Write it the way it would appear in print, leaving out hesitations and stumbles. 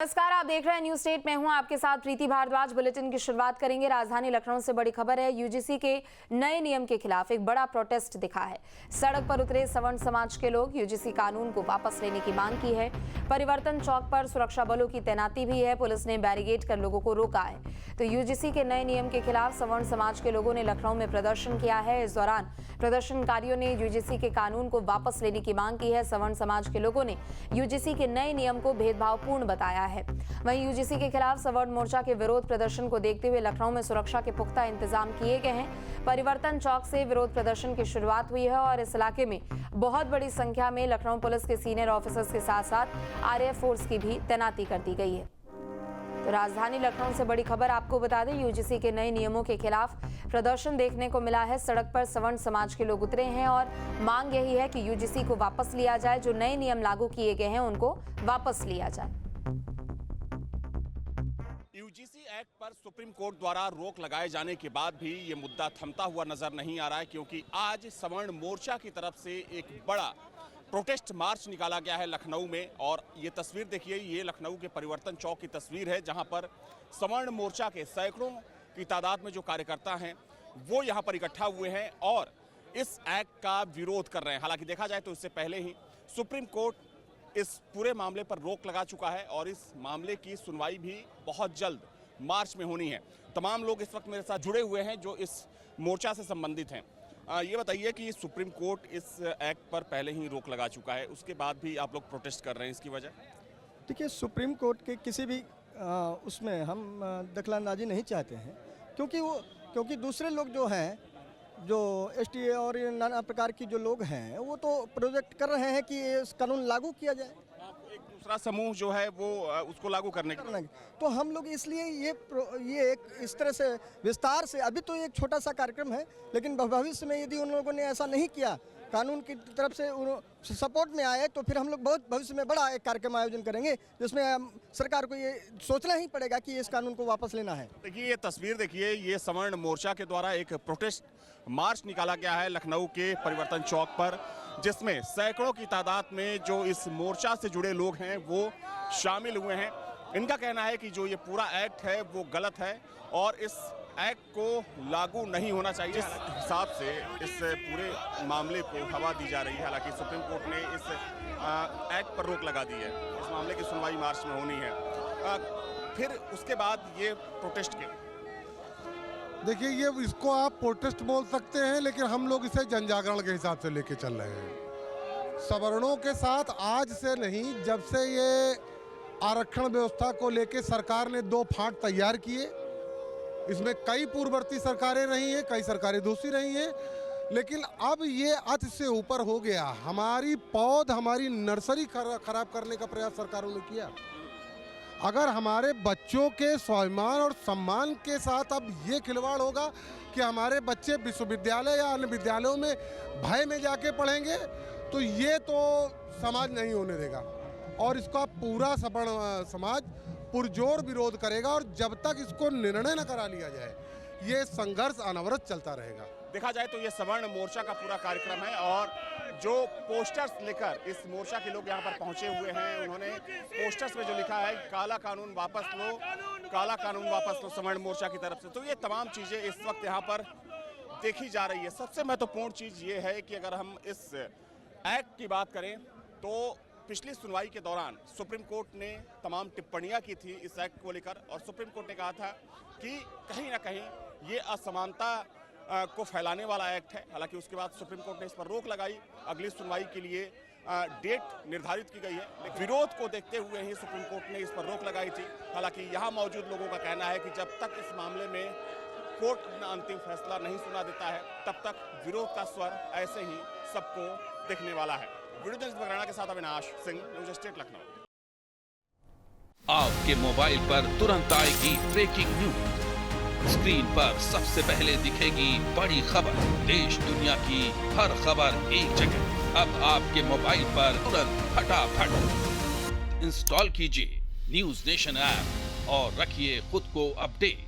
नमस्कार, आप देख रहे हैं न्यूज स्टेट। मैं हूं आपके साथ प्रीति भारद्वाज। बुलेटिन की शुरुआत करेंगे राजधानी लखनऊ से। बड़ी खबर है, यूजीसी के नए नियम के खिलाफ एक बड़ा प्रोटेस्ट दिखा है। सड़क पर उतरे सवर्ण समाज के लोग यूजीसी कानून को वापस लेने की मांग की है। परिवर्तन चौक पर सुरक्षा बलों की तैनाती भी है। पुलिस ने बैरिकेड कर लोगों को रोका है। तो यूजीसी के नए नियम के खिलाफ सवर्ण समाज के लोगों ने लखनऊ में प्रदर्शन किया है। इस दौरान प्रदर्शनकारियों ने यूजीसी के कानून को वापस लेने की मांग की है। सवर्ण समाज के लोगों ने यूजीसी के नए नियम को भेदभावपूर्ण बताया है। वहीं यूजीसी के खिलाफ सवर्ण मोर्चा के विरोध प्रदर्शन को देखते हुए लखनऊ में सुरक्षा के पुख्ता इंतजाम किए गए हैं। परिवर्तन चौक से विरोध प्रदर्शन की शुरुआत हुई है और इस इलाके में बहुत बड़ी संख्या में लखनऊ पुलिस के सीनियर ऑफिसर्स के साथ साथ आरएएफ फोर्स की भी तैनाती कर दी गई है। तो राजधानी लखनऊ से बड़ी खबर आपको बता दें, यूजीसी के नए नियमों के खिलाफ प्रदर्शन देखने को मिला है। सड़क पर सवर्ण समाज के लोग उतरे हैं और मांग यही है कि यूजीसी को वापस लिया जाए। जो नए नियम लागू किए गए हैं उनको वापस लिया जाए। यूजीसी एक्ट पर सुप्रीम कोर्ट द्वारा रोक लगाए जाने के बाद भी ये मुद्दा थमता हुआ नजर नहीं आ रहा है, क्योंकि आज सवर्ण मोर्चा की तरफ से एक बड़ा प्रोटेस्ट मार्च निकाला गया है लखनऊ में। और ये तस्वीर देखिए, ये लखनऊ के परिवर्तन चौक की तस्वीर है, जहां पर सवर्ण मोर्चा के सैकड़ों की तादाद में जो कार्यकर्ता हैं वो यहां पर इकट्ठा हुए हैं और इस एक्ट का विरोध कर रहे हैं। हालांकि देखा जाए तो इससे पहले ही सुप्रीम कोर्ट इस पूरे मामले पर रोक लगा चुका है और इस मामले की सुनवाई भी बहुत जल्द मार्च में होनी है। तमाम लोग इस वक्त मेरे साथ जुड़े हुए हैं जो इस मोर्चा से संबंधित हैं। ये बताइए कि सुप्रीम कोर्ट इस एक्ट पर पहले ही रोक लगा चुका है, उसके बाद भी आप लोग प्रोटेस्ट कर रहे हैं, इसकी वजह? देखिए, सुप्रीम कोर्ट के किसी भी उसमें हम दखलंदाजी नहीं चाहते हैं, क्योंकि दूसरे लोग जो हैं, जो एसटीए और नाना प्रकार की जो लोग हैं, वो तो प्रोजेक्ट कर रहे हैं कि इस कानून लागू किया जाए। एक दूसरा समूह जो है वो उसको लागू करने की, तो हम लोग इसलिए ये एक इस तरह से विस्तार से, अभी तो एक छोटा सा कार्यक्रम है, लेकिन भविष्य में यदि उन लोगों ने ऐसा नहीं किया, कानून की तरफ से सपोर्ट में आए, तो फिर हम लोग बहुत भविष्य में बड़ा एक कार्यक्रम आयोजन करेंगे, जिसमें सरकार को ये सोचना ही पड़ेगा कि इस कानून को वापस लेना है। देखिए, ये तस्वीर देखिए, ये सवर्ण मोर्चा के द्वारा एक प्रोटेस्ट मार्च निकाला गया है लखनऊ के परिवर्तन चौक पर, जिसमें सैकड़ों की तादाद में जो इस मोर्चा से जुड़े लोग हैं वो शामिल हुए हैं। इनका कहना है कि जो ये पूरा एक्ट है वो गलत है और इस एक्ट को लागू नहीं होना चाहिए। जिस हिसाब से इस पूरे मामले को हवा दी जा रही है, हालांकि सुप्रीम कोर्ट ने इस एक्ट पर रोक लगा दी है, इस मामले की सुनवाई मार्च में होनी है। फिर उसके बाद ये प्रोटेस्ट के, देखिए, ये इसको आप प्रोटेस्ट बोल सकते हैं, लेकिन हम लोग इसे जनजागरण के हिसाब से लेके चल रहे हैं। सवर्णों के साथ आज से नहीं, जब से ये आरक्षण व्यवस्था को लेके सरकार ने 2 फांट तैयार किए, इसमें कई पूर्ववर्ती सरकारें रही हैं, कई सरकारें दूसरी रही हैं, लेकिन अब ये अत से ऊपर हो गया। हमारी पौध, हमारी नर्सरी खराब करने का प्रयास सरकारों ने किया। अगर हमारे बच्चों के स्वाभिमान और सम्मान के साथ अब ये खिलवाड़ होगा कि हमारे बच्चे विश्वविद्यालय या अन्य विद्यालयों में भय में जाके पढ़ेंगे, तो ये तो समाज नहीं होने देगा और इसका पूरा सवर्ण समाज पुरजोर विरोध करेगा। और जब तक इसको निर्णय न करा लिया जाए, ये संघर्ष अनवरत चलता रहेगा। देखा जाए तो ये सवर्ण मोर्चा का पूरा कार्यक्रम है और जो पोस्टर्स लेकर इस मोर्चा के लोग यहाँ पर पहुंचे हुए हैं, उन्होंने पोस्टर्स में जो लिखा है, काला कानून वापस लो, काला कानून वापस लो, सवर्ण मोर्चा की तरफ से। तो ये तमाम चीजें इस वक्त यहाँ पर देखी जा रही है। सबसे महत्वपूर्ण चीज ये है कि अगर हम इस एक्ट की बात करें तो पिछली सुनवाई के दौरान सुप्रीम कोर्ट ने तमाम टिप्पणियां की थी इस एक्ट को लेकर और सुप्रीम कोर्ट ने कहा था कि कहीं ना कहीं ये असमानता को फैलाने वाला एक्ट है। हालांकि उसके बाद सुप्रीम कोर्ट ने इस पर रोक लगाई। अगली सुनवाई के लिए डेट निर्धारित की गई है, लेकिन विरोध को देखते हुए ही सुप्रीम कोर्ट ने इस पर रोक लगाई थी। हालांकि यहाँ मौजूद लोगों का कहना है कि जब तक इस मामले में कोर्ट अपना अंतिम फैसला नहीं सुना देता है, तब तक विरोध का स्वर ऐसे ही सबको दिखने वाला है। वीडियो जर्नलिस्ट बगराना के साथ अविनाश सिंह, न्यूज स्टेट लखनऊ। आपके मोबाइल पर तुरंत आएगी ब्रेकिंग न्यूज, स्क्रीन पर सबसे पहले दिखेगी बड़ी खबर, देश दुनिया की हर खबर एक जगह। अब आपके मोबाइल पर तुरंत फटाफट इंस्टॉल कीजिए न्यूज नेशन ऐप और रखिए खुद को अपडेट।